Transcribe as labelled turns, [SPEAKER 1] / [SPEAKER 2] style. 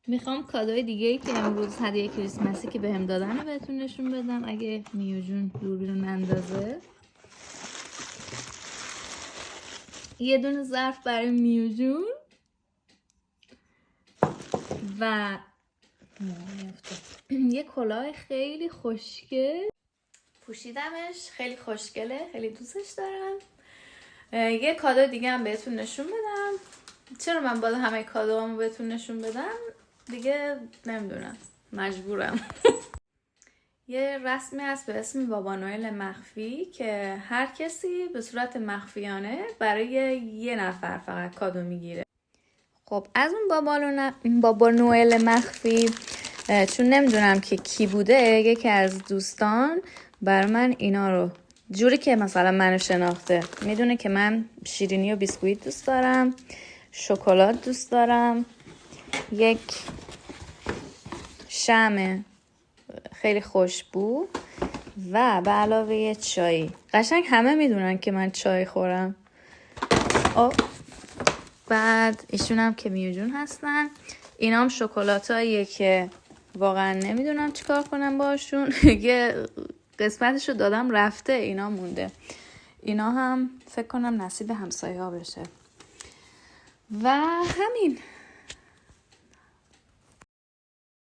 [SPEAKER 1] میخوام کادوی دیگه ای که امروز هدیه کریسمسی که بهم دادن رو بهتون نشون بدم اگه میو جون دوربینو نندازه. یه دونه ظرف برای میو جون و یه کلاه خیلی خوشگل پوشیدمش، خیلی خوشگله، خیلی دوستش دارم. یه کادو دیگه هم بهتون نشون بدم. چرا من باید همه کادوامو بهتون نشون بدم دیگه نمیدونم، مجبورم. یه رسمی هست به اسم بابا نوئل مخفی که هر کسی به صورت مخفیانه برای یه نفر فقط کادو میگیره. خب از اون بابا نوئل مخفی، چون نمیدونم که کی بوده، یکی از دوستان بر من اینا رو جوری که مثلا منو شناخته میدونه که من شیرینی و بیسکویت دوست دارم، شکلات دوست دارم، یک شمع خیلی خوشبو و به علاوه یه چای. قشنگ همه میدونن که من چای خورم. بعد ایشون هم که میو جون هستن. اینا هم شکلاتاییه که واقعا نمیدونم چیکار کنم باشون. یه قسمتشو دادم رفته، اینا مونده. اینا هم فکر کنم نصیب همسایه ها بشه. و همین